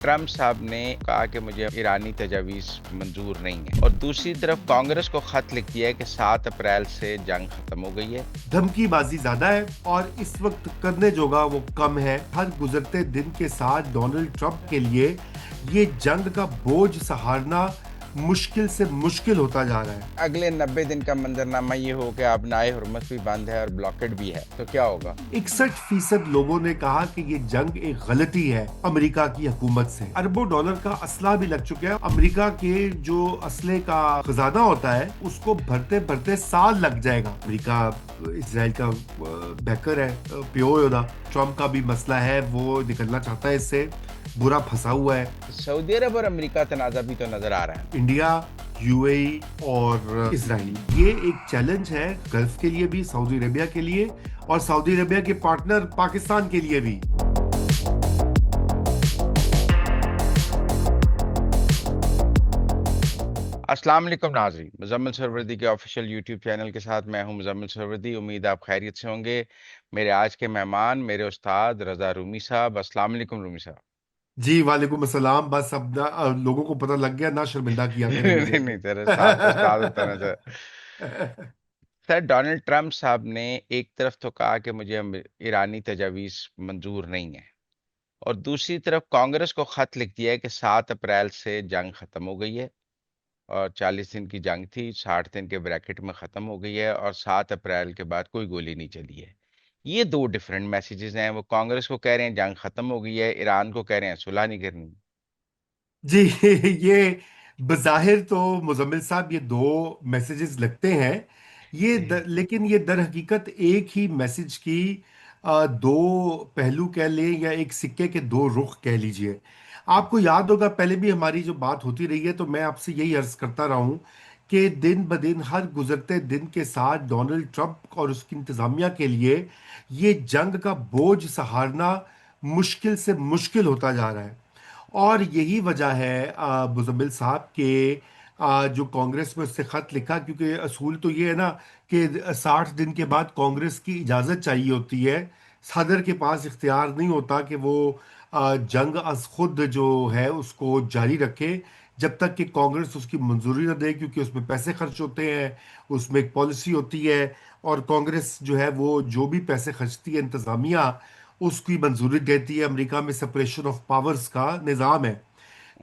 Trump साहब ने कहा कि मुझे ईरानी तजावीज़ मंजूर नहीं है और दूसरी तरफ कांग्रेस को खत लिख दिया है कि 7 अप्रैल से जंग खत्म हो गई है। धमकीबाजी ज्यादा है और इस वक्त करने जोगा वो कम है। हर गुजरते दिन के साथ डोनाल्ड ट्रंप के लिए ये जंग का बोझ सहारना मुश्किल से मुश्किल होता जा रहा है। अगले 90 दिन का मंजरनामा ये हो कि अब नाए हुर्मत भी बंद है और ब्लॉकेड भी है, तो क्या होगा? 61% लोगों ने कहा कि ये जंग एक गलती है अमेरिका की हुकूमत से। अरबों डॉलर का असला भी लग चुका है। अमेरिका के जो असले का खजाना होता है उसको भरते भरते साल लग जाएगा। अमेरिका इसराइल का बैकर है, प्यो योदा। ट्रम्प का भी मसला है, वो निकलना चाहता है इससे, बुरा फंसा हुआ है। सऊदी अरब और अमेरिका तनाज़ा भी तो नजर आ रहा है। इंडिया, यूएई और इसराइल, ये एक चैलेंज है गल्फ के लिए भी, सऊदी अरेबिया के लिए और सऊदी अरेबिया के पार्टनर पाकिस्तान के लिए भी। अस्सलाम वालेकुम नाज़रीन, मुज़म्मिल सरवरदी के ऑफिशियल यूट्यूब चैनल के साथ मैं हूं मुज़म्मिल सरवरदी। उम्मीद आप खैरियत से होंगे। मेरे आज के मेहमान मेरे उस्ताद रज़ा रूमी साहब। अस्सलाम वालेकुम रूमी साहब। जी वालेकुम अस्सलाम। बस अब लोगों को पता लग गया, ना शर्मिंदा किया करें मुझे। नहीं नहीं तेरे साहब उस्ताद होता ना सर। सर, डोनाल्ड ट्रंप साहब ने एक तरफ तो कहा कि मुझे ईरानी तजावीज़ मंजूर नहीं है और दूसरी तरफ कांग्रेस को खत लिख दिया है कि 7 अप्रैल से जंग खत्म हो गई है और 40 दिन की जंग थी, 60 दिन के ब्रैकेट में खत्म हो गई है और 7 अप्रैल के बाद कोई गोली नहीं चली है। ये दो डिफरेंट मैसेजेस हैं। वो कांग्रेस को कह रहे हैं जंग खत्म हो गई है, ईरान को कह रहे हैं सुलह नहीं करनी। जी, ये बज़ाहिर तो मुजम्मिल साहब ये दो मैसेजेस लगते हैं। लेकिन ये दर हकीकत एक ही मैसेज की दो पहलू कह लें या एक सिक्के के दो रुख कह लीजिए। आपको याद होगा पहले भी हमारी जो बात होती रही है, तो मैं आपसे यही अर्ज करता रहा हूं कि दिन ब दिन, हर गुजरते दिन के साथ डोनाल्ड ट्रंप और उसकी इंतजामिया के लिए ये जंग का बोझ सहारना मुश्किल से मुश्किल होता जा रहा है। और यही वजह है मुजम्मिल साहब के जो कांग्रेस में उससे खत लिखा, क्योंकि असूल तो ये है ना कि 60 दिन के बाद कांग्रेस की इजाज़त चाहिए होती है। सदर के पास इख्तियार नहीं होता कि वो जंग अज खुद जो है उसको जारी रखे जब तक कि कांग्रेस उसकी मंजूरी न दे, क्योंकि उसमें पैसे खर्च होते हैं, उसमें एक पॉलिसी होती है। और कांग्रेस जो है वो जो भी पैसे खर्चती है, इंतजामिया उसकी मंजूरी देती है। अमेरिका में सेपरेशन ऑफ पावर्स का निज़ाम है।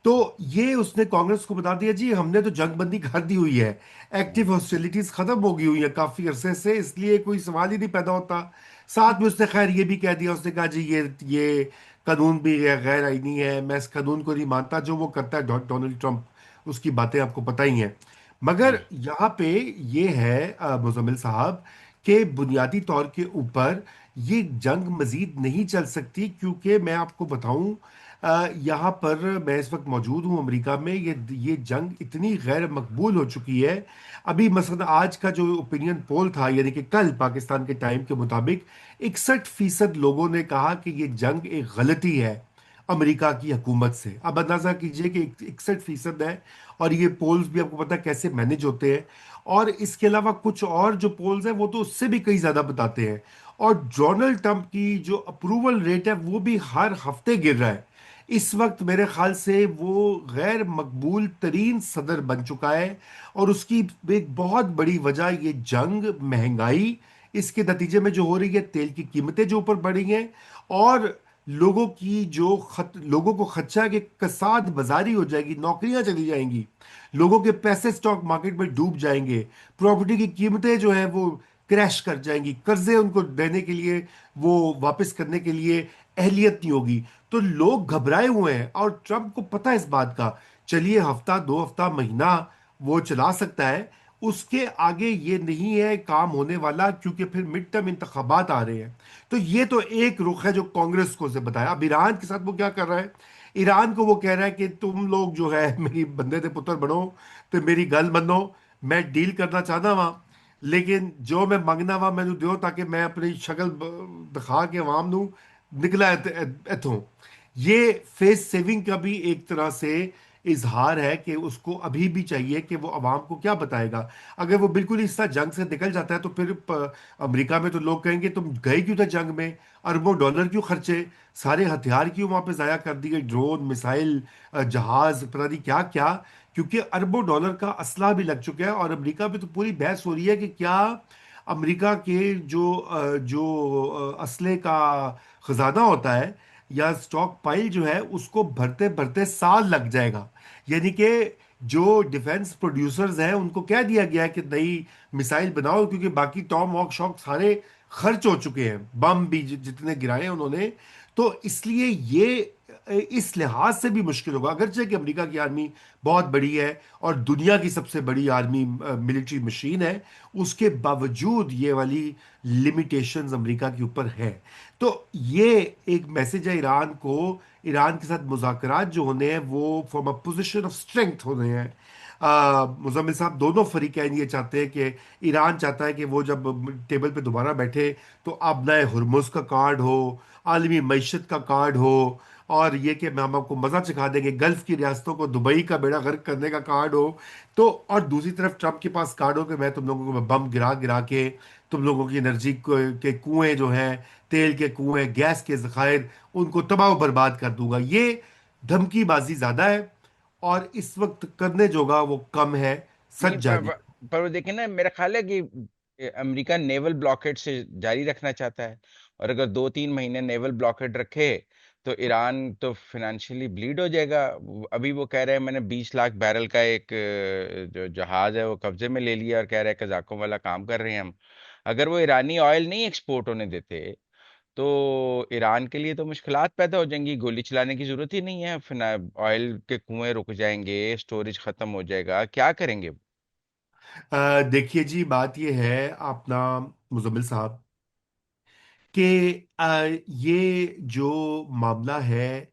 तो ये उसने कांग्रेस को बता दिया, जी हमने तो जंगबंदी कर दी हुई है, एक्टिव हॉस्टिलिटीज खत्म हो गई हुई है काफी अरसे से, इसलिए कोई सवाल ही नहीं पैदा होता। साथ में उसने खैर ये भी कह दिया, उसने कहा जी ये कानून भी गैर आईनी है, मैं इस कानून को नहीं मानता जो वो करता है डोनाल्ड ट्रंप। उसकी बातें आपको पता ही हैं। मगर जी। यहाँ पे ये है मुजम्मिल साहब कि बुनियादी तौर के ऊपर ये जंग मजीद नहीं चल सकती, क्योंकि मैं आपको बताऊं, यहाँ पर मैं इस वक्त मौजूद हूँ अमेरिका में। ये जंग इतनी गैर मकबूल हो चुकी है। अभी मसलन आज का जो ओपिनियन पोल था, यानी कि कल पाकिस्तान के टाइम के मुताबिक 61% लोगों ने कहा कि ये जंग एक गलती है अमेरिका की हुकूमत से। अब अंदाजा कीजिए कि 61% है। और ये पोल्स भी आपको पता है कैसे मैनेज होते हैं। और इसके अलावा कुछ और जो पोल्स हैं वो तो उससे भी कहीं ज्यादा बताते हैं। और डोनाल्ड ट्रंप की जो अप्रूवल रेट है वो भी हर हफ्ते गिर रहा है। इस वक्त मेरे ख्याल से वो गैर मकबूल तरीन सदर बन चुका है। और उसकी एक बहुत बड़ी वजह ये जंग, महंगाई, इसके नतीजे में जो हो रही है, तेल की कीमतें जो ऊपर बढ़ी हैं, और लोगों को खदशा है कि कसाद बाजारी हो जाएगी, नौकरियां चली जाएंगी, लोगों के पैसे स्टॉक मार्केट में डूब जाएंगे, प्रॉपर्टी की कीमतें जो है वो क्रैश कर जाएंगी, कर्जे उनको देने के लिए, वो वापस करने के लिए अहलियत नहीं होगी। तो लोग घबराए हुए हैं और ट्रंप को पता है इस बात का। चलिए हफ्ता, 2 हफ्ता, महीना वो चला सकता है, उसके आगे ये नहीं है काम होने वाला, क्योंकि फिर मिड टर्म इंतखाबात आ रहे हैं। तो ये तो एक रुख है जो कांग्रेस को से बताया। अब ईरान के साथ वो क्या कर रहा है? ईरान को वो कह रहा है कि तुम लोग जो है मेरी बंदे दे पुत्र बनो, तो मेरी गल मनो, मैं डील करना चाहता वहां, लेकिन जो मैं मंगना वा मैनू दो, ताकि मैं अपनी शक्ल दिखा के अवाम नू निकला इथों। ये फेस सेविंग का भी एक तरह से इजहार है कि उसको अभी भी चाहिए कि वो अवाम को क्या बताएगा। अगर वो बिल्कुल इस तरह जंग से निकल जाता है तो फिर अमेरिका में तो लोग कहेंगे तुम गए क्यों थे जंग में, अरबों डॉलर क्यों खर्चे, सारे हथियार क्यों वहां पे जाया कर दिए, ड्रोन मिसाइल जहाज पता नहीं क्या क्या। क्योंकि अरबों डॉलर का असला भी लग चुका है, और अमेरिका में तो पूरी बहस हो रही है कि क्या अमेरिका के जो असले का खजाना होता है या स्टॉक पाइल जो है उसको भरते भरते साल लग जाएगा। यानी कि जो डिफेंस प्रोड्यूसर्स हैं उनको कह दिया गया है कि नई मिसाइल बनाओ, क्योंकि बाकी टॉम हॉक शॉक सारे खर्च हो चुके हैं, बम भी जितने गिराए हैं उन्होंने। तो इसलिए ये इस लिहाज से भी मुश्किल होगा, अगरचे कि अमेरिका की आर्मी बहुत बड़ी है और दुनिया की सबसे बड़ी आर्मी मिलिट्री मशीन है, उसके बावजूद ये वाली लिमिटेशंस अमेरिका के ऊपर है। तो ये एक मैसेज है ईरान को, ईरान के साथ मुज़ाकरात जो होने हैं वो from a position of strength होने हैं। मुज़म्मिल साहब, दोनों फरीकैन ये चाहते हैं कि ईरान चाहता है कि वो जब टेबल पे दोबारा बैठे तो आबनाए हुर्मुज़ का कार्ड हो, आलमी मईशत का कार्ड हो, और ये कि हम आपको मज़ा चखा देंगे, गल्फ की रियासतों को दुबई का बेड़ा गर्क करने का कार्ड हो। तो और दूसरी तरफ ट्रंप के पास कार्ड हो कि मैं तुम लोगों को बम गिरा गिरा के तुम लोगों की एनर्जी के कुएं जो हैं, तेल के कुएं, गैस के जखायर, उनको तबाह बर्बाद कर दूंगा। ये धमकीबाजी ज्यादा है और इस वक्त करने जोगा वो कम है, नहीं सच जानिए। पर वो देखिए ना, मेरा ख्याल है कि अमेरिका नेवल ब्लॉकेड से जारी रखना चाहता है। और अगर 2-3 महीने नेवल ब्लॉकेड रखे तो ईरान तो फिनेंशियली ब्लीड हो जाएगा। अभी वो कह रहे हैं मैंने 20 लाख बैरल का एक जो जहाज है वो कब्जे में ले लिया, और कह रहे हैं कजाकों वाला काम कर रहे हैं हम। अगर वो ईरानी ऑयल नहीं एक्सपोर्ट होने देते तो ईरान के लिए तो मुश्किलात पैदा हो जाएंगी, गोली चलाने की जरूरत ही नहीं है, फिर ऑयल के कुएं रुक जाएंगे, स्टोरेज खत्म हो जाएगा, क्या करेंगे। देखिए जी, बात ये है अपना मुजम्मिल साहब कि ये जो मामला है,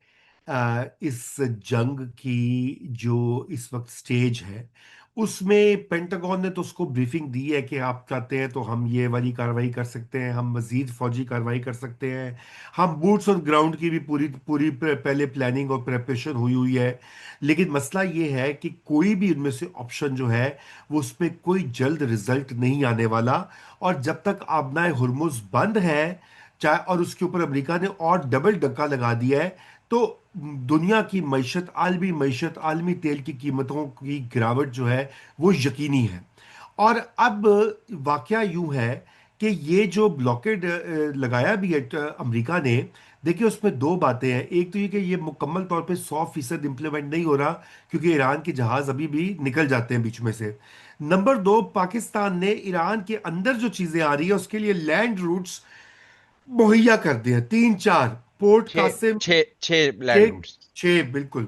इस जंग की जो इस वक्त स्टेज है उसमें पेंटागन ने तो उसको ब्रीफिंग दी है कि आप चाहते हैं तो हम ये वाली कार्रवाई कर सकते हैं, हम मजीद फौजी कार्रवाई कर सकते हैं, हम बूट्स ऑन ग्राउंड की भी पूरी पूरी पहले प्लानिंग और प्रिपरेशन हुई हुई है। लेकिन मसला ये है कि कोई भी उनमें से ऑप्शन जो है वो उस पर कोई जल्द रिजल्ट नहीं आने वाला। और जब तक आबनाए हुर्मुज बंद है, चाहे और उसके ऊपर अमेरिका ने और डबल डक्का लगा दिया है, तो दुनिया की मईशत, आलमी मईशत, आलमी तेल की कीमतों की गिरावट जो है वो यकीनी है। और अब वाकया यूं है कि ये जो ब्लॉकेड लगाया भी है अमेरिका ने, देखिए उसमें दो बातें हैं। एक तो ये कि ये मुकम्मल तौर पे 100% इम्प्लीमेंट नहीं हो रहा, क्योंकि ईरान के जहाज अभी भी निकल जाते हैं बीच में से। नंबर दो, पाकिस्तान ने ईरान के अंदर जो चीजें आ रही है उसके लिए लैंड रूट्स मुहैया कर दिए हैं, तीन चार, पोर्ट छः कासिम, छः छः लैंड छः, रूट्स। छः बिल्कुल।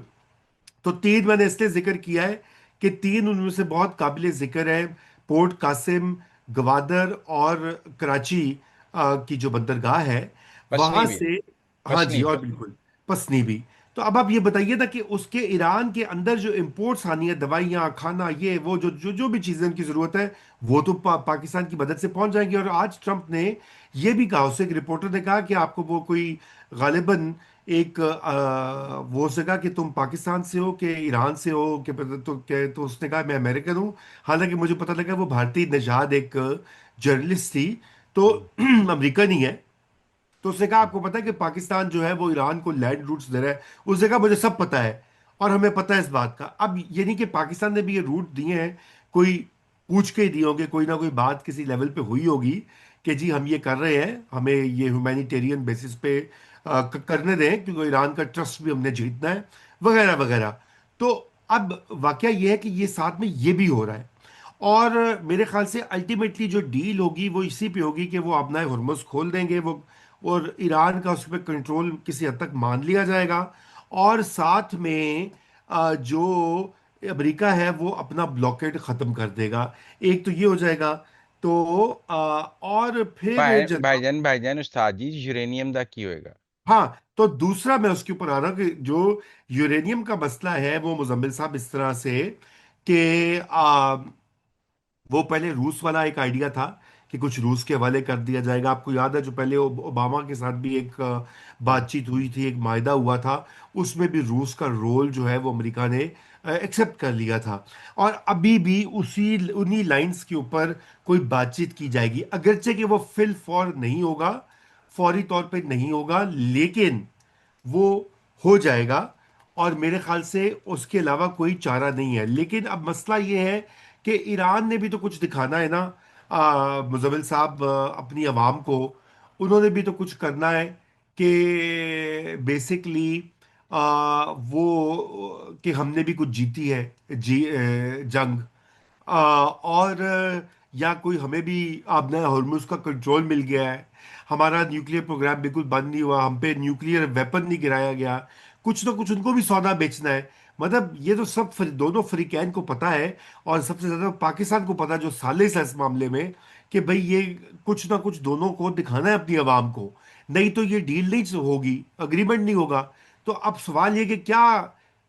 तो तीन मैंने इसलिए जिक्र किया है कि तीन उनमें से बहुत काबिल जिक्र है। पोर्ट कासिम, गवादर और कराची की जो बंदरगाह है पसनी वहां भी। से। हाँ जी, पसनी भी। और बिल्कुल पसनी भी। तो अब आप ये बताइए ना कि उसके ईरान के अंदर जो इंपोर्ट्स आनी है, दवाइयाँ, खाना, ये वो जो भी चीज़ें उनकी ज़रूरत है, वो तो पाकिस्तान की मदद से पहुंच जाएंगी। और आज ट्रंप ने ये भी कहा, उससे एक रिपोर्टर ने कहा कि आपको वो कोई गालिबन एक वो उसने कहा कि तुम पाकिस्तान से हो कि ईरान से हो कि तो उसने कहा मैं अमेरिकन हूँ। हालांकि मुझे पता लगा वो भारतीय नजाद एक जर्नलिस्ट थी, तो हम्म, अमेरिकन ही है। तो उसने कहा हम्म, आपको पता है कि पाकिस्तान जो है वो ईरान को लैंड रूट्स दे रहा है। उसने कहा मुझे सब पता है और हमें पता है इस बात का। अब ये नहीं कि पाकिस्तान ने भी ये रूट दिए हैं, कोई पूछ के ही दिए होंगे, कोई ना कोई बात किसी लेवल पे हुई होगी कि जी हम ये कर रहे हैं, हमें ये ह्यूमैनिटेरियन बेसिस पे करने दें, क्योंकि ईरान का ट्रस्ट भी हमने जीतना है, वगैरह वगैरह। तो अब वाकया ये है कि ये साथ में ये भी हो रहा है। और मेरे ख्याल से अल्टीमेटली जो डील होगी वो इसी पे होगी कि वो अपना हुर्मुज़ खोल देंगे वो, और ईरान का उस पर कंट्रोल किसी हद तक मान लिया जाएगा। और साथ में जो अमेरिका है वो अपना ब्लॉकेड ख़त्म कर देगा। एक तो ये हो जाएगा। तो और फिर जनाब, भाईजान उस्ताद जी, यूरेनियम दा की होएगा। हाँ, तो दूसरा मैं उसके ऊपर आ रहा हूँ कि जो यूरेनियम का मसला है वो मुजम्मिल साहब इस तरह से कि वो पहले रूस वाला एक आइडिया था कि कुछ रूस के हवाले कर दिया जाएगा। आपको याद है जो पहले ओबामा के साथ भी एक हम्म। बातचीत हुई थी, एक मायदा हुआ था, उसमें भी रूस का रोल जो है वो अमेरिका ने एक्सेप्ट कर लिया था। और अभी भी उसी उन्हीं लाइंस के ऊपर कोई बातचीत की जाएगी, अगरचे कि वो फिल फॉर नहीं होगा, फौरी तौर पे नहीं होगा, लेकिन वो हो जाएगा। और मेरे ख्याल से उसके अलावा कोई चारा नहीं है। लेकिन अब मसला ये है कि ईरान ने भी तो कुछ दिखाना है ना, मुज़म्मिल साहब, अपनी आवाम को। उन्होंने भी तो कुछ करना है कि बेसिकली वो कि हमने भी कुछ जीती है, जंग। और या कोई हमें भी अपना हॉर्मूज का कंट्रोल मिल गया है, हमारा न्यूक्लियर प्रोग्राम बिल्कुल बंद नहीं हुआ, हम पे न्यूक्लियर वेपन नहीं गिराया गया, कुछ ना कुछ उनको भी सौदा बेचना है। मतलब ये तो सब दोनों फरीकैन को पता है। और सबसे ज्यादा पाकिस्तान को पता है, जो सालिस है इस मामले में, कि भाई ये कुछ ना कुछ दोनों को दिखाना है अपनी आवाम को, नहीं तो ये डील नहीं होगी, अग्रीमेंट नहीं होगा। तो अब सवाल ये कि क्या,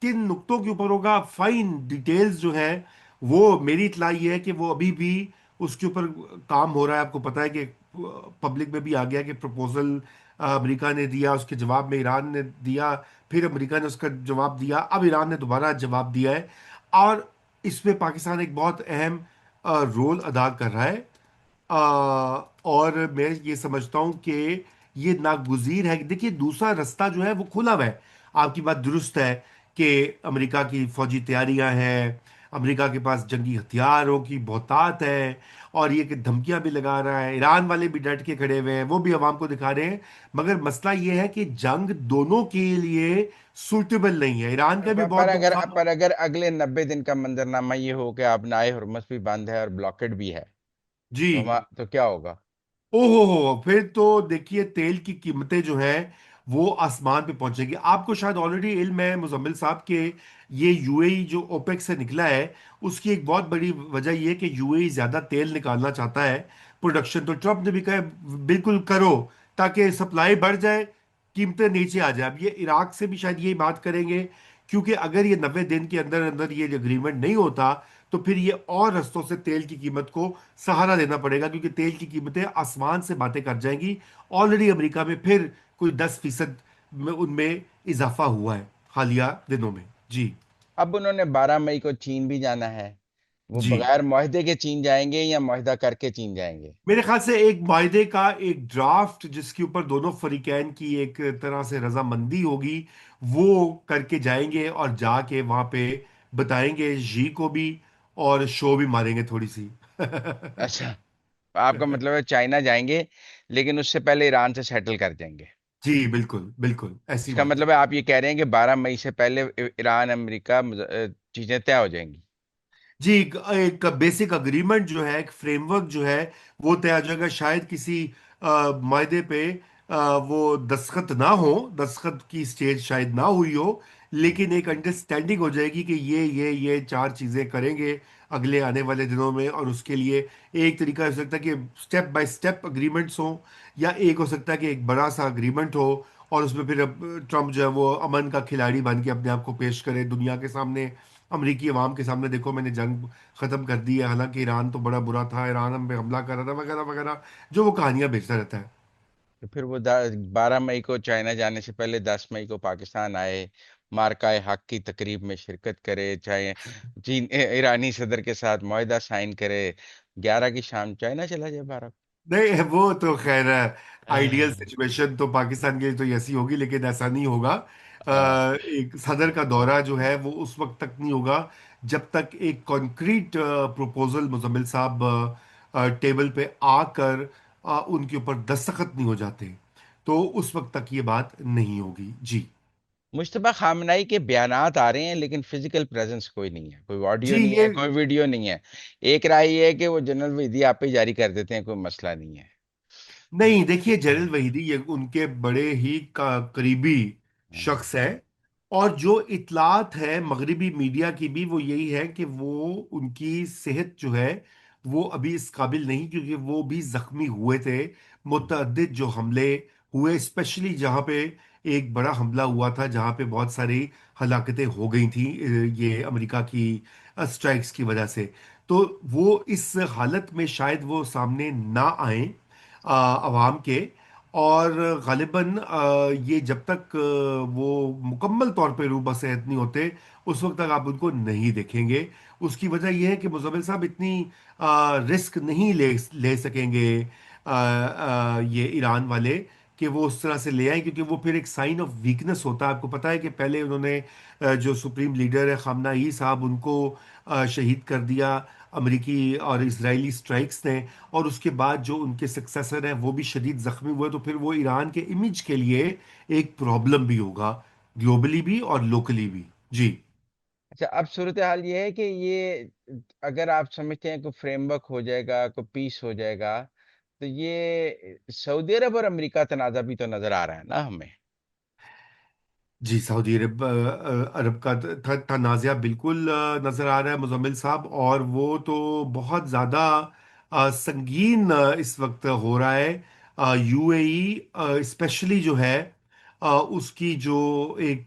किन नुक्तों के ऊपर होगा, फाइन डिटेल्स जो है वो, मेरी इत्तला ये है कि वो अभी भी उसके ऊपर काम हो रहा है। आपको पता है कि पब्लिक में भी आ गया कि प्रपोजल अमेरिका ने दिया, उसके जवाब में ईरान ने दिया, फिर अमेरिका ने उसका जवाब दिया, अब ईरान ने दोबारा जवाब दिया है। और इसमें पाकिस्तान एक बहुत अहम रोल अदा कर रहा है। और मैं ये समझता हूं कि ये नागुजीर है। देखिए दूसरा रास्ता जो है वो खुला हुआ है। आपकी बात दुरुस्त है कि अमेरिका की फौजी तैयारियां हैं, अमेरिका के पास जंगी हथियारों की बहुतात है, और ये कि धमकियां भी लगा रहा है, ईरान वाले भी डट के खड़े हुए हैं, वो भी अवाम को दिखा रहे हैं। मगर मसला ये है कि जंग दोनों के लिए सूटेबल नहीं है। ईरान का भी बहुत नुकसान। पर अगर अगले 90 दिन का मंजरनामा ये हो कि अब नाए हुरमस भी बंद है और ब्लॉकेड भी है, जी। तो तो क्या होगा? ओहो हो, फिर तो देखिए तेल की कीमतें जो हैं वो आसमान पे पहुंचेगी। आपको शायद ऑलरेडी इल्म है मुजम्मिल साहब के, ये यूएई जो ओपेक से निकला है, उसकी एक बहुत बड़ी वजह ये है कि यूएई ज्यादा तेल निकालना चाहता है, प्रोडक्शन। तो ट्रम्प ने भी कहा बिल्कुल करो, ताकि सप्लाई बढ़ जाए, कीमतें नीचे आ जाए। अब ये इराक से भी शायद यही बात करेंगे, क्योंकि अगर ये 90 दिन के अंदर अंदर ये अग्रीमेंट नहीं होता, तो फिर ये और रस्तों से तेल की कीमत को सहारा देना पड़ेगा, क्योंकि तेल की कीमतें आसमान से बातें कर जाएंगी। ऑलरेडी अमेरिका में फिर कोई 10% में उनमें इजाफा हुआ है हालिया दिनों में। जी। अब उन्होंने 12 मई को चीन भी जाना है। वो जी। बगैर मुआहदे के चीन जाएंगे या मुआहदा करके चीन जाएंगे? मेरे ख्याल से एक मायदे का एक ड्राफ्ट, जिसके ऊपर दोनों फरीकैन की एक तरह से रजामंदी होगी, वो करके जाएंगे, और जाके वहां पे बताएंगे जी को भी, और शो भी मारेंगे थोड़ी सी। अच्छा, आपका मतलब है चाइना जाएंगे लेकिन उससे पहले ईरान से सेटल कर जाएंगे। जी बिल्कुल बिल्कुल ऐसी इसका बात मतलब है। है आप ये कह रहे हैं कि 12 मई से पहले ईरान अमेरिका चीजें तय हो जाएंगी। जी, एक बेसिक अग्रीमेंट जो है, एक फ्रेमवर्क जो है, वो तय आ जाएगा। शायद किसी मायदे पे वो दस्तखत ना हो, दस्तखत की स्टेज शायद ना हुई हो, हम्म। लेकिन एक अंडरस्टैंडिंग हो जाएगी कि ये चार चीजें करेंगे अगले आने वाले दिनों में। और उसके लिए एक तरीका हो सकता है कि स्टेप बाय स्टेप अग्रीमेंट्स हो, या एक हो सकता है कि एक बड़ा सा अग्रीमेंट हो, और उसमें फिर अब ट्रम्प जो है वो अमन का खिलाड़ी बन के अपने आप को पेश करे दुनिया के सामने, अमरीकी अवाम के सामने, देखो मैंने जंग खत्म कर दी है, हालांकि ईरान तो बड़ा बुरा था, ईरान हम पे हमला कर रहा था, वगैरह वगैरह, जो वो कहानियां बेचता रहता है। तो फिर वो 12 मई को चाइना जाने से पहले 10 मई को पाकिस्तान आए, मार्का हक की तकरीब में शिरकत करे, चाहे चीन ईरानी सदर के साथ मुआहदा साइन करे, 11 की शाम चाइना चला जाए 12। नहीं, वो तो खैर आइडियल सिचुएशन तो पाकिस्तान के लिए तो ऐसी होगी, लेकिन ऐसा नहीं होगा। एक सदर का दौरा जो है वो उस वक्त तक नहीं होगा जब तक एक कॉन्क्रीट प्रपोजल मुजम्मिल साहब टेबल पे आकर उनके ऊपर दस्तखत नहीं हो जाते। तो उस वक्त तक ये बात नहीं होगी। जी। मुश्तबा खामनाई के बयानात आ रहे हैं लेकिन फिजिकल प्रेजेंस कोई नहीं है, कोई जी ऑडियो नहीं ये है, कोई वीडियो नहीं है। एक राय ये है कि वो जनरल वहीदी आप ही जारी कर देते हैं, कोई मसला नहीं है। नहीं, देखिए जनरल वहीदी ये उनके बड़े ही करीबी हम्म। शख्स है। और जो इतलात है मगरिबी मीडिया की भी वो यही है कि वो, उनकी सेहत जो है वो अभी इस काबिल नहीं, क्योंकि वो भी जख्मी हुए थे। मुतअद्दिद जो हमले हुए, स्पेशली जहाँ पे एक बड़ा हमला हुआ था जहां पे बहुत सारी हलाकतें हो गई थी, ये अमेरिका की स्ट्राइक्स की वजह से। तो वो इस हालत में शायद वो सामने ना आए अवाम के। और गालिबन ये जब तक वो मुकम्मल तौर पे रूबा सेहत नहीं होते, उस वक्त तक आप उनको नहीं देखेंगे। उसकी वजह यह है कि मुज़म्मिल साहब इतनी रिस्क नहीं ले ले सकेंगे ये ईरान वाले, कि वो उस तरह से ले आए, क्योंकि वो फिर एक साइन ऑफ वीकनेस होता है। आपको पता है कि पहले उन्होंने जो सुप्रीम लीडर है खामनाई साहब, उनको शहीद कर दिया अमेरिकी और इजरायली स्ट्राइक्स ने। और उसके बाद जो उनके सक्सेसर हैं वो भी शदीद जख्मी हुए, तो फिर वो ईरान के इमेज के लिए एक प्रॉब्लम भी होगा, ग्लोबली भी और लोकली भी। जी। अच्छा, अब सूरत हाल ये है कि ये, अगर आप समझते हैं कि फ्रेमवर्क हो जाएगा, को पीस हो जाएगा, तो ये सऊदी अरब और अमेरिका तनाजा भी तो नजर आ रहा है ना हमें। जी, सऊदी अरब अरब का तनाज़ा बिल्कुल नज़र आ रहा है मुजम्मिल साहब। और वो तो बहुत ज़्यादा संगीन इस वक्त हो रहा है। यूएई स्पेशली जो है, उसकी जो एक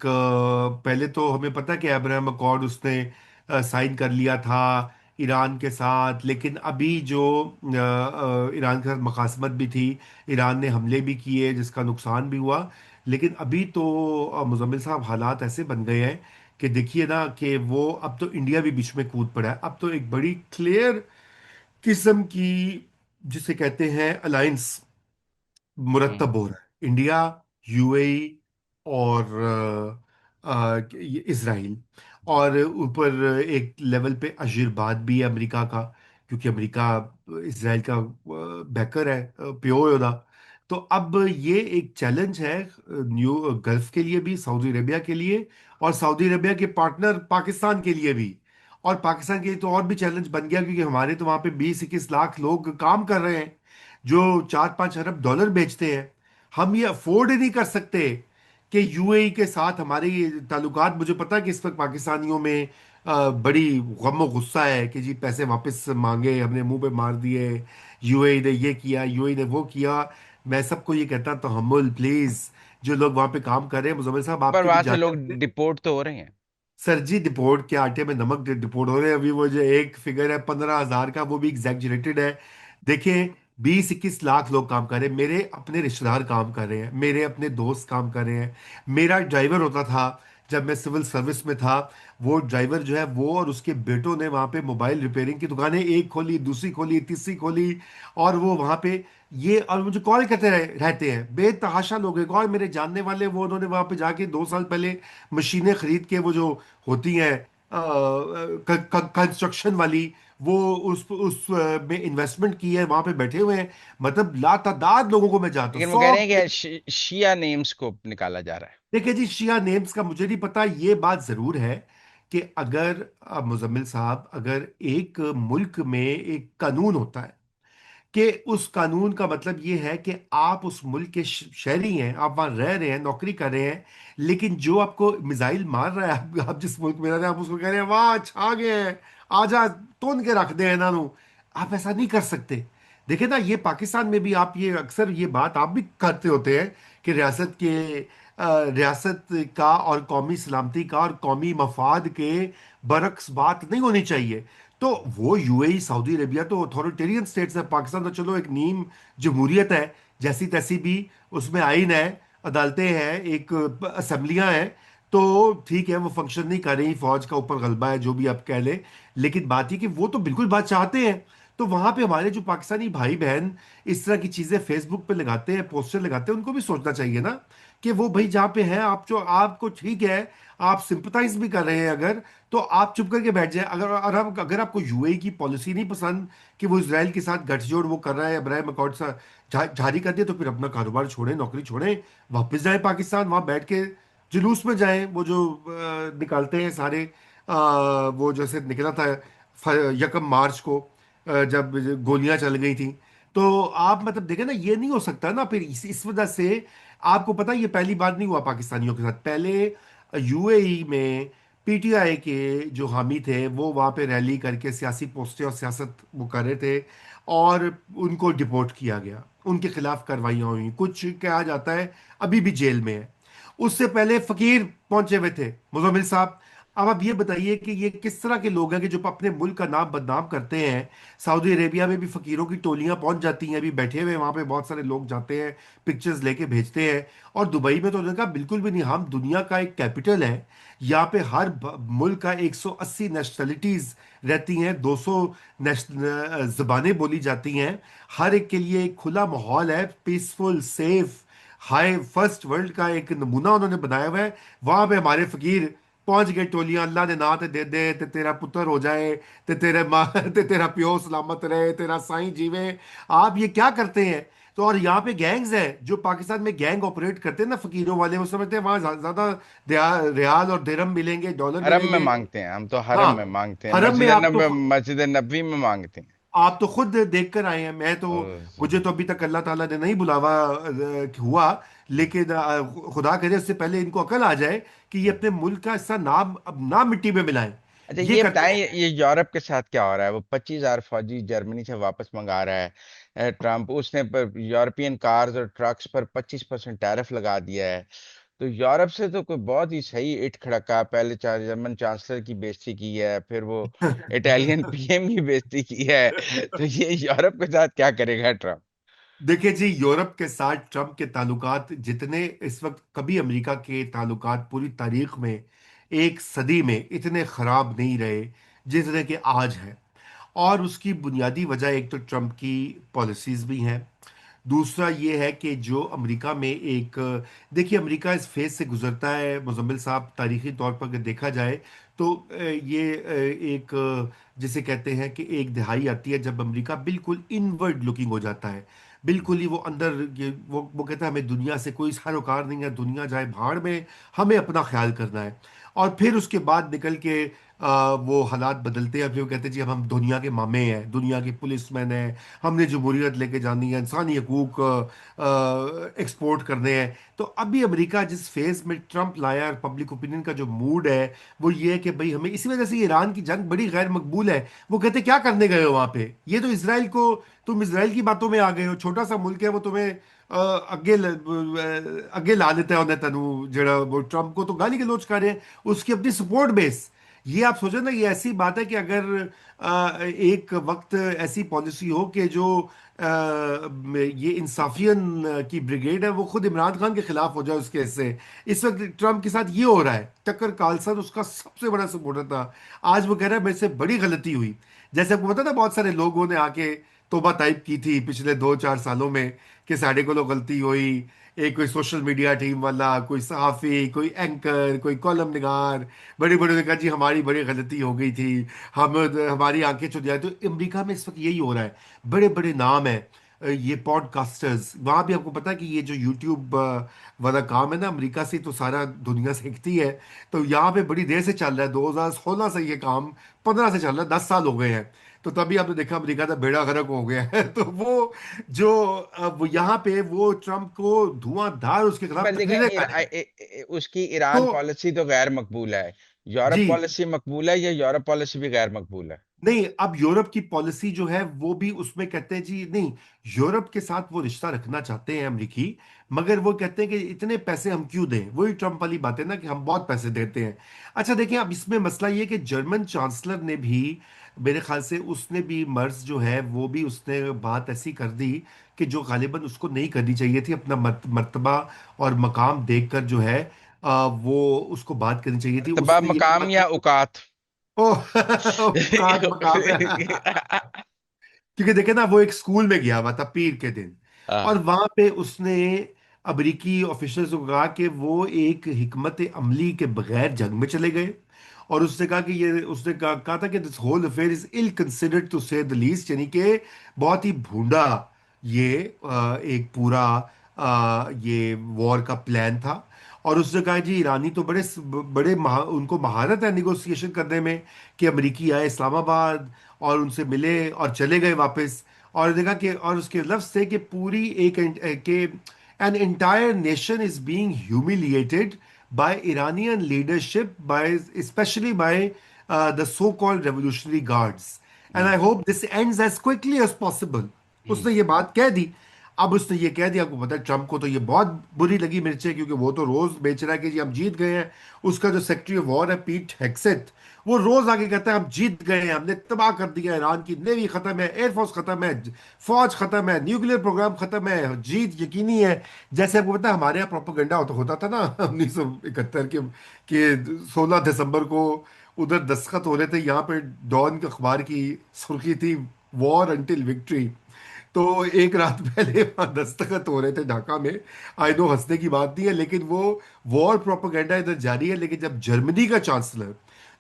पहले तो हमें पता है कि अब्राहम अकॉर्ड उसने साइन कर लिया था ईरान के साथ, लेकिन अभी जो ईरान के साथ मखासमत भी थी, ईरान ने हमले भी किए जिसका नुकसान भी हुआ। लेकिन अभी तो मुजम्मिल साहब हालात ऐसे बन गए हैं कि देखिए ना, कि वो अब तो इंडिया भी बीच में कूद पड़ा है। अब तो एक बड़ी क्लियर किस्म की, जिसे कहते हैं अलायंस, हम्म। मुरतब हो रहा है। इंडिया, यूएई और ये इसराइल। और ऊपर एक लेवल पे आशीर्वाद भी है अमेरिका का, क्योंकि अमेरिका इसराइल का बैकर है, प्योर। तो अब ये एक चैलेंज है न्यू गल्फ के लिए भी, सऊदी अरेबिया के लिए, और सऊदी अरेबिया के पार्टनर पाकिस्तान के लिए भी। और पाकिस्तान के लिए तो और भी चैलेंज बन गया, क्योंकि हमारे तो वहाँ पे 20-21 लाख लोग काम कर रहे हैं जो 4-5 अरब डॉलर बेचते हैं। हम ये अफोर्ड ही नहीं कर सकते कि यूएई के साथ हमारे ये ताल्लुकात, मुझे पता है कि इस वक्त पाकिस्तानियों में बड़ी गम और गुस्सा है कि जी पैसे वापस मांगे, हमने मुंह पे मार दिए, यूएई ने ये किया, यूएई ने वो किया। मैं सबको ये कहता, तो हमल प्लीज, जो लोग वहां पे काम कर रहे हैं, मुजम्मिल साहब पर आपके भी वहां से जाते लोग होंगे। डिपोर्ट तो हो रहे हैं। सर जी, डिपोर्ट के आटे में नमक डिपोर्ट हो रहे हैं। अभी वो जो एक फिगर है 15,000 का, वो भी एग्जैक्जरेटेड है। देखिए, 20-21 लाख लोग काम कर रहे हैं, मेरे अपने रिश्तेदार काम कर रहे हैं, मेरे अपने दोस्त काम कर रहे हैं। मेरा ड्राइवर होता था जब मैं सिविल सर्विस में था, वो ड्राइवर जो है, वो और उसके बेटों ने वहाँ पे मोबाइल रिपेयरिंग की दुकानें एक खोली, दूसरी खोली, तीसरी खोली। और वो वहाँ पे ये, और मुझे कॉल करते रहते हैं, बेतहाशा लोग हैं, कॉल मेरे जानने वाले। वो उन्होंने वहाँ पे जाके 2 साल पहले मशीनें खरीद के, वो जो होती हैं कंस्ट्रक्शन वाली, वो में इन्वेस्टमेंट की है, वहां पे बैठे हुए हैं। मतलब लातादाद लोगों को मैं जानता हूँ, लेकिन वो कह 100। रहे हैं कि शिया नेम्स को निकाला जा रहा है। देखिए जी, शिया नेम्स का मुझे नहीं पता। ये बात जरूर है कि अगर मुजम्मिल साहब, अगर एक मुल्क में एक कानून होता है, कि उस कानून का मतलब ये है कि आप उस मुल्क के शहरी हैं, आप वहां रह रहे हैं, नौकरी कर रहे हैं, लेकिन जो आपको मिसाइल मार रहा है, आप जिस मुल्क में रह रहे हैं, आप उसको कह रहे हैं वाह छा गए हैं, आजा तोड़ के रख दे ना। आप ऐसा नहीं कर सकते। देखिए ना, ये पाकिस्तान में भी आप ये अक्सर ये बात आप भी करते होते हैं कि रियासत का और कौमी सलामती का और कौमी मफाद के बरक्स बात नहीं होनी चाहिए। तो वो यूएई, सऊदी अरेबिया तो अथॉरिटेरियन स्टेट्स है। पाकिस्तान तो चलो एक नीम जमहूरियत है, जैसी तैसी भी, उसमें आइन है, अदालतें हैं, एक असेंबलियां हैं। तो ठीक है, वो फंक्शन नहीं कर रही, फौज का ऊपर गलबा है, जो भी आप कह लें। लेकिन बात ये कि वो तो बिल्कुल बात चाहते हैं। तो वहां पे हमारे जो पाकिस्तानी भाई बहन इस तरह की चीजें फेसबुक पे लगाते हैं, पोस्टर लगाते हैं, उनको भी सोचना चाहिए ना कि वो भाई जहाँ पे हैं, आप जो आपको ठीक है, आप सिंपथाइज भी कर रहे हैं अगर, तो आप चुप करके बैठ जाए। अगर आपको यूएई की पॉलिसी नहीं पसंद कि वो इसराइल के साथ गठजोड़ वो कर रहा है, अब्राहम अकॉर्ड सा जारी कर दिया, तो फिर अपना कारोबार छोड़ें, नौकरी छोड़ें, वापस जाएं पाकिस्तान, वहां बैठ के जुलूस में जाएं। वो जो निकालते हैं सारे, वो जैसे निकला था 1 मार्च को, जब गोलियां चल गई थी। तो आप मतलब देखें ना, ये नहीं हो सकता ना फिर इस वजह से। आपको पता है, ये पहली बार नहीं हुआ पाकिस्तानियों के साथ। पहले यूएई में पीटीआई के जो हामी थे, वो वहाँ पे रैली करके सियासी पोस्टें और सियासत वो कर रहे थे, और उनको डिपोर्ट किया गया, उनके खिलाफ कार्रवाइयाँ हुई, कुछ कहा जाता है अभी भी जेल में है। उससे पहले फकीर पहुंचे हुए थे, मुजम्मिल साहब। अब आप ये बताइए कि ये किस तरह के लोग हैं कि जो अपने मुल्क का नाम बदनाम करते हैं। सऊदी अरेबिया में भी फकीरों की टोलियां पहुंच जाती हैं, अभी बैठे हुए वहां पे बहुत सारे लोग जाते हैं, पिक्चर्स लेके भेजते हैं। और दुबई में तो उन्होंने कहा बिल्कुल भी नहीं, हम दुनिया का एक कैपिटल है, यहाँ पे हर मुल्क का 180 नेशनलिटीज रहती हैं, 200 जबानें बोली जाती हैं। हर एक के लिए एक खुला माहौल है, peaceful, safe, high first world का एक नमूना उन्होंने बनाया हुआ है। वहां पे हमारे फकीर पहुंच गए, टोलियां, अल्लाह ने ना ते दे दे ते तेरा पुत्र हो जाए, ते तेरे माँ ते तेरा प्यो सलामत रहे, तेरा साईं जीवे। आप ये क्या करते हैं? तो और यहाँ पे गैंग्स है, जो पाकिस्तान में गैंग ऑपरेट करते हैं ना फकीरों वाले, वो समझते हैं वहां ज्यादा रियाल और दिरहम मिलेंगे, डॉलर हरम में मिलेंगे। मांगते हैं, हम तो हरम हाँ, में मांगते हैं, हरम में आप तो मस्जिद नबी में मांगते हैं। आप तो खुद देख कर आए हैं, मैं तो, मुझे तो अभी तक अल्लाह ताला ने नहीं बुलावा हुआ। लेकिन खुदा करे उससे पहले इनको अकल आ जाए कि ये अपने मुल्क का हिस्सा नाम अब ना मिट्टी में मिलाएं। अच्छा ये ये करते बताएं, हैं। ये यूरोप के साथ क्या हो रहा है? वो 25,000 फौजी जर्मनी से वापस मंगा रहा है ट्रम्प। उसने पर यूरोपियन कार्स और ट्रक्स पर 25% टैरिफ लगा दिया है। तो यूरोप से तो कोई बहुत ही सही इट खड़का, पहले जर्मन चांसलर की बेइज्जती की है, फिर वो इटालियन पीएम की बेइज्जती की है। तो ये यूरोप के साथ क्या करेगा ट्रम्प? देखिए जी, यूरोप के साथ ट्रम्प के ताल्लुकात जितने इस वक्त, कभी अमेरिका के ताल्लुकात पूरी तारीख में एक सदी में इतने खराब नहीं रहे जितने कि आज है। और उसकी बुनियादी वजह एक तो ट्रम्प की पॉलिसीज भी हैं। दूसरा ये है कि जो अमेरिका में एक, देखिए अमेरिका इस फेज से गुजरता है मुजम्मिल साहब, तारीखी तौर पर अगर देखा जाए तो ये एक जिसे कहते हैं कि एक दिहाई आती है जब अमेरिका बिल्कुल इनवर्ड लुकिंग हो जाता है। बिल्कुल ही वो अंदर, ये वो कहता है हमें दुनिया से कोई सरोकार नहीं है, दुनिया जाए भाड़ में, हमें अपना ख्याल करना है। और फिर उसके बाद निकल के वो हालात बदलते हैं, फिर वो कहते हैं जी हम दुनिया के मामे हैं, दुनिया के पुलिसमैन हैं, हमने जमहूरियत लेके जानी है, इंसानी हकूक एक्सपोर्ट करने हैं। तो अभी अमेरिका जिस फेज में ट्रम्प लाया, पब्लिक ओपिनियन का जो मूड है वो ये है कि भाई हमें, इसी वजह से ईरान की जंग बड़ी गैर मकबूल है। वो कहते क्या करने गए हो वहां पे, ये तो इसराइल को, तुम इसराइल की बातों में आ गए हो, छोटा सा मुल्क है वो, तुम्हें अगे ला देता है उन्हें तनु, जरा वो ट्रम्प को तो गाली गलौज कर रहे हैं, उसकी अपनी सपोर्ट बेस। ये आप सोचो ना, ये ऐसी बात है कि अगर एक वक्त ऐसी पॉलिसी हो कि जो ये इंसाफियन की ब्रिगेड है वो खुद इमरान खान के खिलाफ हो जाए उसके हिस्से। इस वक्त ट्रम्प के साथ ये हो रहा है। टक्कर कार्लसन उसका सबसे बड़ा सपोर्टर था, आज वो कह रहा है मेरे से बड़ी गलती हुई। जैसे आपको पता था बहुत सारे लोगों ने आके तौबा टाइप की थी पिछले 2-4 सालों में कि साढ़े को गलती हुई। एक कोई सोशल मीडिया टीम वाला, कोई सहाफी, कोई एंकर, कोई कॉलम निगार, बड़े बड़े ने कहा जी हमारी बड़ी गलती हो गई थी, हम हमारी आंखें चुन जाए। तो अमेरिका में इस वक्त यही हो रहा है। बड़े बड़े नाम हैं, ये पॉडकास्टर्स, वहाँ भी आपको पता है कि ये जो यूट्यूब वाला काम है ना, अमेरिका से तो सारा दुनिया सीखती है। तो यहाँ पे बड़ी देर से चल रहा है, 2016 से ये काम, 15 से चल रहा है, 10 साल हो गए हैं। तो तभी आपने देखा अमेरिका का बेड़ा गर्क हो गया है। तो वो जो वो यहाँ पे वो ट्रम्प को धुआंधार उसके खिलाफ पर देखें, तकरीरें कर रहे हैं। उसकी तो ईरान पॉलिसी तो गैर मकबूल है। यूरोप जी, पॉलिसी मकबूल है या यूरोप पॉलिसी भी गैर मकबूल है? नहीं, अब यूरोप की पॉलिसी जो है वो भी उसमें कहते हैं जी नहीं, यूरोप के साथ वो रिश्ता रखना चाहते हैं अमरीकी, मगर वो कहते हैं कि इतने पैसे हम क्यों दें, वही ट्रम्प वाली बात है ना कि हम बहुत पैसे देते हैं। अच्छा देखिए, अब इसमें मसला ये है कि जर्मन चांसलर ने भी, मेरे ख्याल से उसने भी, मर्ज जो है वो भी, उसने बात ऐसी कर दी कि जो गालिबन उसको नहीं करनी चाहिए थी। अपना मर्तबा और मकाम देखकर जो है वो उसको बात करनी चाहिए थी। मर्तबा, उसने ये मकाम बात, या औकात? ओ औकात मकाम है। क्योंकि देखे ना, वो एक स्कूल में गया हुआ था पीर के दिन, और हाँ। वहां पे उसने अमरीकी ऑफिसर्स को कहा कि वो एक हिकमत अमली के बगैर जंग में चले गए। और उसने कहा कि ये, उसने कहा था कि this whole affair is ill considered to say the least, यानी कि बहुत ही भूंडा ये एक पूरा ये वॉर का प्लान था। और उसने कहा जी ईरानी तो बड़े बड़े उनको महारत है निगोशिएशन करने में, कि अमरीकी आए इस्लामाबाद और उनसे मिले और चले गए वापस। और देखा कि, और उसके लफ्ज थे कि पूरी एक के an entire nation is being humiliated by Iranian leadership, by specially by the so called revolutionary guards, and hmm, I hope this ends as quickly as possible. Hmm. उसने ये बात कह दी। अब उसने ये कह दिया, आपको पता है ट्रम्प को तो ये बहुत बुरी लगी मिर्चें, क्योंकि वो तो रोज बेच रहा है कि जी हम जीत गए हैं। उसका जो सेक्रेटरी ऑफ वॉर है पीट हेक्सेट, वो रोज आगे कहता है हम जीत गए हैं, हमने तबाह कर दिया, ईरान की नेवी खत्म है, एयरफोर्स खत्म है, फौज खत्म है, न्यूक्लियर प्रोग्राम खत्म है, जीत यकीनी है। जैसे आपको पता है हमारे यहाँ प्रोपेगेंडा होता था ना 1971 के 16 दिसंबर को उधर दस्तखत हो रहे थे, यहाँ पे डॉन के अखबार की सुर्खी थी, वॉर अंटिल विक्ट्री। तो एक रात पहले वहाँ दस्तखत हो रहे थे ढाका में। आई नो हंसने की बात नहीं है, लेकिन वो वॉर प्रोपेगेंडा इधर जारी है। लेकिन जब जर्मनी का चांसलर,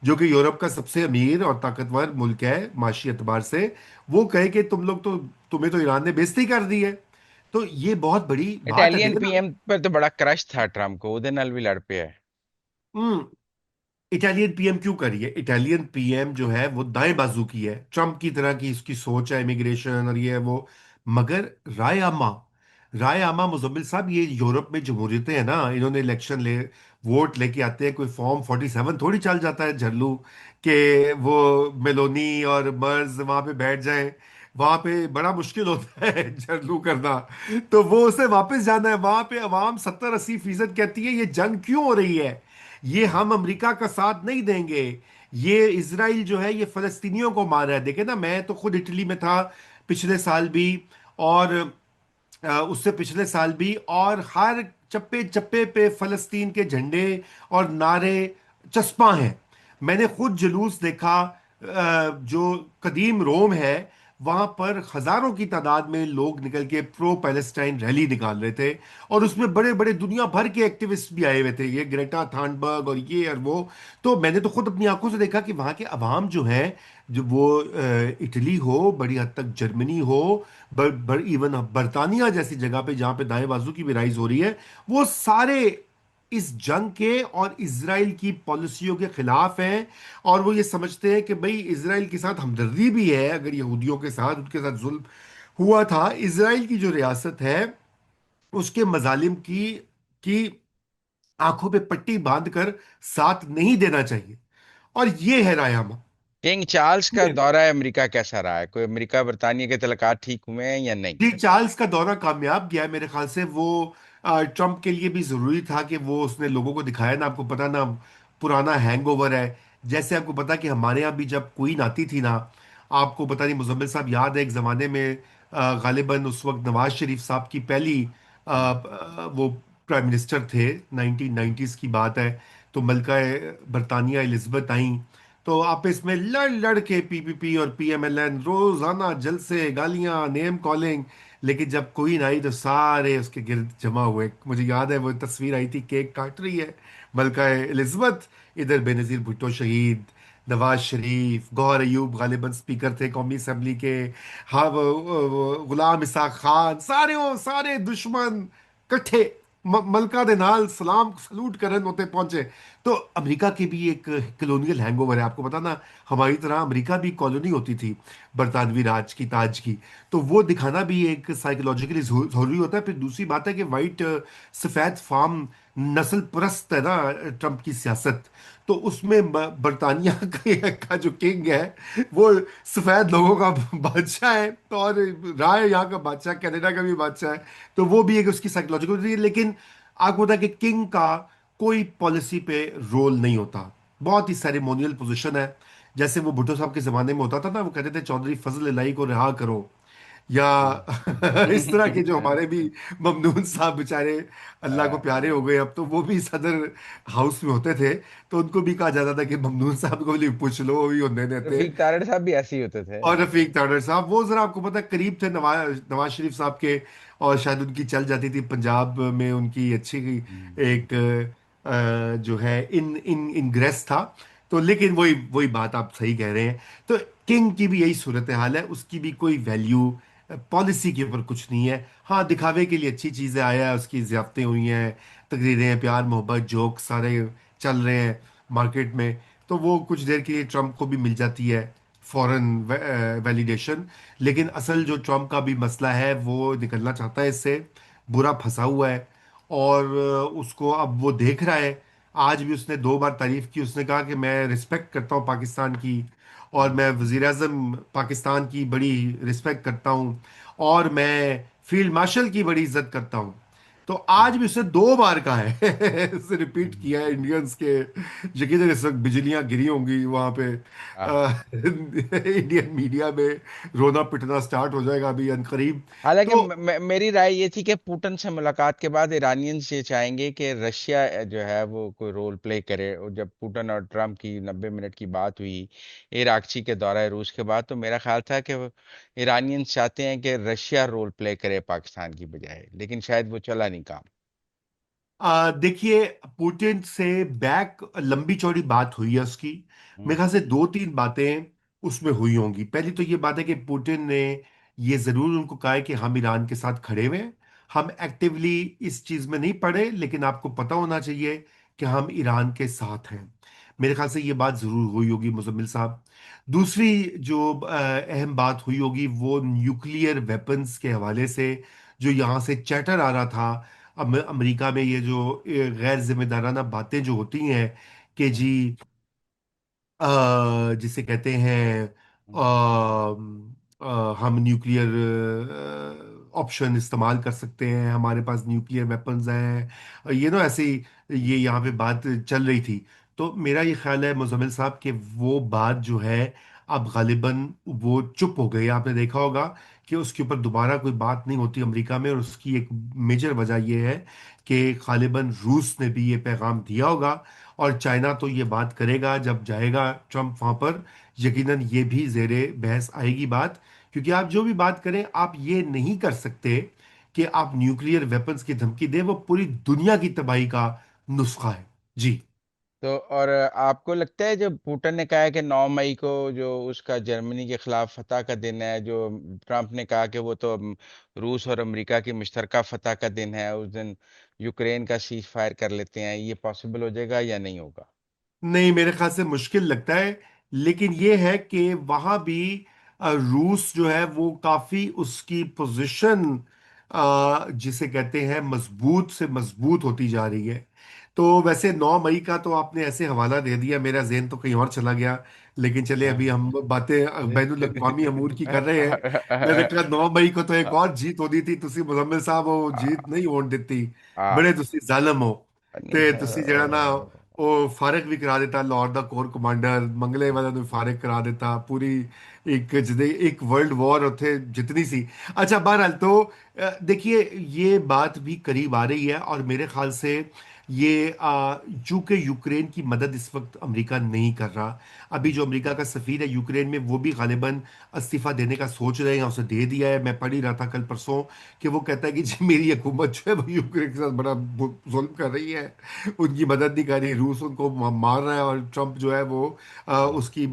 जो कि यूरोप का सबसे अमीर और ताकतवर मुल्क है माशी एतबार से, वो कहे कि तुम लोग तो, तुम्हें तो ईरान ने बेइज्जती कर दी है, तो ये बहुत बड़ी बात है, इटालियन देखो ना। पीएम पर तो बड़ा क्रश था ट्रम्प को, ਉਹਦੇ ਨਾਲ भी लड़ पे है। हम्म इटालियन पीएम क्यों करिए, इटालियन पीएम जो है वो दाएं बाजू की है, ट्रम्प की तरह की इसकी सोच है, इमिग्रेशन और ये है वो। मगर राय आमा, राय आमा मुजम्मिल साहब, ये यूरोप में जमहूरियतें हैं ना, इन्होंने इलेक्शन ले, वोट लेके आते हैं, कोई फॉर्म 47 थोड़ी चल जाता है झल्लू के वो मेलोनी और मर्ज वहां पे बैठ जाएं। वहां पे बड़ा मुश्किल होता है झल्लू करना। तो वो उसे वापस जाना है, वहां पे अवाम 70-80% कहती है ये जंग क्यों हो रही है, ये हम अमेरिका का साथ नहीं देंगे, ये इसराइल जो है ये फलस्तीनियों को मार रहा है। देखे ना, मैं तो खुद इटली में था पिछले साल भी, और उससे पिछले साल भी, और हर चप्पे चप्पे पे फलस्तीन के झंडे और नारे चस्पा हैं। मैंने खुद जुलूस देखा, जो कदीम रोम है, वहां पर हजारों की तादाद में लोग निकल के प्रो पैलेस्टाइन रैली निकाल रहे थे, और उसमें बड़े बड़े दुनिया भर के एक्टिविस्ट भी आए हुए थे, ये ग्रेटा थॉर्नबर्ग और ये और वो। तो मैंने तो खुद अपनी आंखों से देखा कि वहां के अवाम जो है, जो वो इटली हो, बड़ी हद तक जर्मनी हो, इवन बर्तानिया जैसी जगह पे जहां पे दाएं बाजू की भी राइज हो रही है, वो सारे इस जंग के और इसराइल की पॉलिसियों के खिलाफ हैं। और वो ये समझते हैं कि भाई इसराइल के साथ हमदर्दी भी है, अगर यहूदियों के साथ उनके साथ जुल्म हुआ था, इसराइल की जो रियासत है उसके मजालिम की आंखों पे पट्टी बांधकर साथ नहीं देना चाहिए। और ये है रायमा। किंग चार्ल्स का दौरा अमेरिका कैसा रहा है? कोई अमेरिका बरतानिया के तलकात ठीक हुए हैं या नहीं? जी, चार्ल्स का दौरा कामयाब गया है मेरे ख्याल से। वो ट्रम्प के लिए भी जरूरी था कि वो उसने लोगों को दिखाया ना, आपको पता ना, पुराना हैंगओवर है। जैसे आपको पता कि हमारे यहाँ भी जब क्वीन आती थी ना, आपको पता नहीं मुजम्मिल साहब याद है, एक जमाने में गालिबन उस वक्त नवाज शरीफ साहब की पहली वो प्राइम मिनिस्टर थे, 1990s की बात है। तो मलका बरतानिया एलिजबेथ आई, तो आपस में लड़ लड़ के पीपीपी और पीएमएलएन रोजाना जलसे, गालियां, नेम कॉलिंग। लेकिन जब क्वीन आई तो सारे उसके गिर्द जमा हुए। मुझे याद है वो तस्वीर आई थी, केक काट रही है मलका एलिजबेथ, इधर बेनजीर भुट्टो शहीद, नवाज शरीफ, गौहर अयूब गालिबन स्पीकर थे कौमी असम्बली के, हाँ वो गुलाम इसाक खान, सारे वो सारे दुश्मन कट्ठे मलका दे नाल सलाम सलूट करन होते पहुंचे। तो अमेरिका की भी एक कॉलोनियल हैंगओवर है, आपको पता ना, हमारी तरह अमेरिका भी कॉलोनी होती थी बरतानवी राज की, ताज की। तो वो दिखाना भी एक साइकोलॉजिकली जरूरी होता है। फिर दूसरी बात है कि वाइट सफेद फार्म नस्ल परस्त है ना ट्रम्प की सियासत। तो उसमें बरतानिया का जो किंग है वो सफेद लोगों का बादशाह है, तो और राय यहाँ का बादशाह, कनाडा का भी बादशाह है। तो वो भी एक उसकी साइकोलॉजिकल, लेकिन आपको पता है कि किंग का कोई पॉलिसी पे रोल नहीं होता, बहुत ही सेरेमोनियल पोजीशन है। जैसे वो भुट्टो साहब के जमाने में होता था ना, वो कहते थे चौधरी फजल इलाही को रिहा करो, या इस तरह के जो हमारे भी ममनून साहब बेचारे अल्लाह को प्यारे हो गए, अब तो वो भी सदर हाउस में होते थे, तो उनको भी कहा जाता था कि ममनून साहब को भी पूछ लो, वो भी होने देते। रफीक तारड़ साहब भी ऐसे ही होते थे। और रफीक ताड़र साहब, वो जरा आपको पता है करीब थे नवाज शरीफ साहब के, और शायद उनकी चल जाती थी पंजाब में उनकी अच्छी एक जो है इन इन इनग्रेस था। तो लेकिन वही वही बात आप सही कह रहे हैं। तो किंग की भी यही सूरत हाल है, उसकी भी कोई वैल्यू पॉलिसी के ऊपर कुछ नहीं है। हाँ, दिखावे के लिए अच्छी चीजें आया है, उसकी ज़ियाफ़तें हुई हैं, तकरीरें, प्यार मोहब्बत जोक सारे चल रहे हैं मार्केट में। तो वो कुछ देर के लिए ट्रम्प को भी मिल जाती है फॉरेन वैलिडेशन। लेकिन असल जो ट्रम्प का भी मसला है, वो निकलना चाहता है इससे, बुरा फंसा हुआ है। और उसको अब वो देख रहा है। आज भी उसने 2 बार तारीफ की, उसने कहा कि मैं रिस्पेक्ट करता हूँ पाकिस्तान की, और मैं वज़ीर आज़म पाकिस्तान की बड़ी रिस्पेक्ट करता हूँ, और मैं फील्ड मार्शल की बड़ी इज्जत करता हूं। तो आज भी उसने 2 बार कहा है उसने रिपीट किया है इंडियंस के, यकीन इस वक्त बिजलियां गिरी होंगी वहां पे, हाँ। इंडियन मीडिया में रोना पिटना स्टार्ट हो जाएगा अभी अनकरीब। हालांकि तो मेरी राय ये थी कि पुतिन से मुलाकात के बाद ईरानियंस ये चाहेंगे कि रशिया जो है वो कोई रोल प्ले करे। और जब पुतिन और ट्रम्प की 90 मिनट की बात हुई इराकची के दौरा रूस के बाद, तो मेरा ख्याल था कि ईरानियंस चाहते हैं कि रशिया रोल प्ले करे पाकिस्तान की बजाय, लेकिन शायद वो चला नहीं काम। देखिए, पुतिन से बैक लंबी चौड़ी बात हुई है उसकी। मेरे हम्म। ख्याल से 2-3 बातें उसमें हुई होंगी। पहली तो ये बात है कि पुतिन ने ये जरूर उनको कहा है कि हम ईरान के साथ खड़े हुए हैं। हम एक्टिवली इस चीज में नहीं पड़े, लेकिन आपको पता होना चाहिए कि हम ईरान के साथ हैं। मेरे ख्याल से ये बात जरूर हुई होगी मुजम्मिल साहब। दूसरी जो अहम बात हुई होगी वो न्यूक्लियर वेपन्स के हवाले से, जो यहाँ से चैटर आ रहा था। अब अमेरिका में ये जो गैर जिम्मेदाराना बातें जो होती हैं कि हम्म। जी जिसे कहते हैं हम्म। हम न्यूक्लियर ऑप्शन इस्तेमाल कर सकते हैं, हमारे पास न्यूक्लियर वेपन्स हैं, ये ना ऐसे ही ये यहाँ पे बात चल रही थी। तो मेरा ये ख्याल है मुजम्मिल साहब कि वो बात जो है अब गालिबन वो चुप हो गई। आपने देखा होगा कि उसके ऊपर दोबारा कोई बात नहीं होती अमेरिका में, और उसकी एक मेजर वजह ये है कि गालिबन रूस ने भी ये पैगाम दिया होगा। और चाइना तो ये बात करेगा जब जाएगा ट्रम्प वहां पर, यकीनन ये भी जेरे बहस आएगी बात। क्योंकि आप जो भी बात करें, आप ये नहीं कर सकते कि आप न्यूक्लियर वेपन्स की धमकी दें, वो पूरी दुनिया की तबाही का नुस्खा है। जी। तो और आपको लगता है, जब पुतिन ने कहा है कि 9 मई को जो उसका जर्मनी के खिलाफ फतह का दिन है, जो ट्रम्प ने कहा कि वो तो रूस और अमेरिका की मुश्तरका फतह का दिन है, उस दिन यूक्रेन का सीज फायर कर लेते हैं, ये पॉसिबल हो जाएगा या नहीं होगा? नहीं, मेरे ख्याल से मुश्किल लगता है। लेकिन ये है कि वहां भी रूस जो है वो काफी उसकी पोजीशन जिसे कहते हैं मजबूत से मजबूत होती जा रही है। तो वैसे 9 मई का तो आपने ऐसे हवाला दे दिया, मेरा ज़हन तो कहीं और चला गया। लेकिन चले, अभी हम बातें बैनुल अक़वामी अमूर की कर रहे हैं। मैंने कहा 9 मई को तो एक और जीत होनी थी, तुसी मुजम्मिल साहब वो जीत नहीं होने देती। आ, बड़े तुसी जालिम हो। नहीं, ते तुसी जरा ना ਉਹ ਫਾਰਗ ਵੀ ਕਰਾ ਦਿੱਤਾ ਲਾਹੌਰ ਦਾ ਕੋਰ ਕਮਾਂਡਰ, ਮੰਗਲੇ ਵਾਲਿਆਂ ਨੂੰ ਫਾਰਗ ਕਰਾ ਦਿੱਤਾ ਪੂਰੀ। एक ਜਿਹਦੇ ਇੱਕ वर्ल्ड वॉर ਉੱਥੇ जितनी सी। अच्छा, बहरहाल तो देखिए, ये बात भी करीब आ रही है, और मेरे ख्याल से ये चूंकि यूक्रेन की मदद इस वक्त अमेरिका नहीं कर रहा। अभी जो अमेरिका का सफीर है यूक्रेन में, वो भी गालिबन इस्तीफा देने का सोच रहे हैं, उसे दे दिया है। मैं पढ़ ही रहा था कल परसों कि वो कहता है कि जी मेरी हुकूमत जो है वो यूक्रेन के साथ बड़ा जुल्म कर रही है, उनकी मदद नहीं कर रही, रूस उनको मार रहा है, और ट्रम्प जो है वो उसकी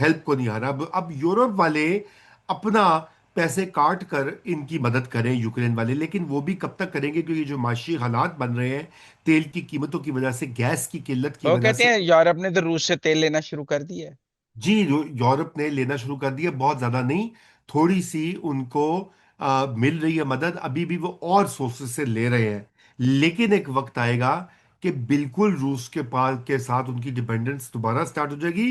हेल्प को नहीं आ रहा। अब यूरोप वाले अपना पैसे काट कर इनकी मदद करें यूक्रेन वाले, लेकिन वो भी कब तक करेंगे, क्योंकि जो माशी हालात बन रहे हैं तेल की कीमतों की वजह से, गैस की किल्लत की वो वजह कहते से। हैं यूरोप ने तो रूस से तेल लेना शुरू कर दिया है। जी, यूरोप ने लेना शुरू कर दिया, बहुत ज्यादा नहीं, थोड़ी सी उनको मिल रही है मदद। अभी भी वो और सोर्सेस से ले रहे हैं, लेकिन एक वक्त आएगा कि बिल्कुल रूस के पास के साथ उनकी डिपेंडेंस दोबारा स्टार्ट हो जाएगी।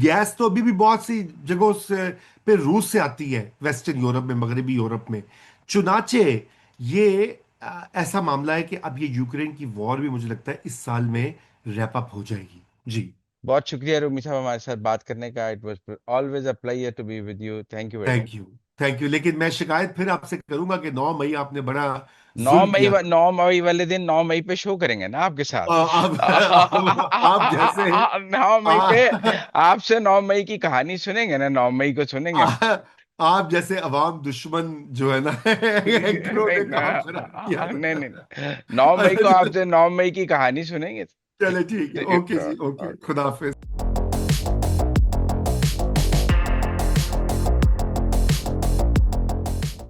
गैस तो अभी भी बहुत सी जगहों से पे रूस से आती है, वेस्टर्न यूरोप में, मगरबी यूरोप में। चुनाचे ये ऐसा मामला है कि अब ये यूक्रेन की वॉर भी मुझे लगता है इस साल में रैप अप हो जाएगी। जी। बहुत शुक्रिया रूमी साहब हमारे साथ बात करने का। It was always a pleasure to be with you. Thank you very much. Thank you. Thank you, लेकिन मैं शिकायत फिर आपसे करूंगा कि 9 मई आपने बड़ा 9 जुल्म मई किया था। 9 मई वाले दिन 9 मई पे शो करेंगे ना आपके साथ। आप जैसे 9 मई पे आ, आपसे 9 मई की कहानी सुनेंगे ना, 9 मई को सुनेंगे हम। आप जैसे अवाम दुश्मन जो है ना एक्टरों नहीं ने काम खराब किया नहीं था। नहीं, 9 मई को आपसे 9 मई की कहानी सुनेंगे। चले ठीक है, ठीक ओके है। जी, ओके, खुदा हाफिज।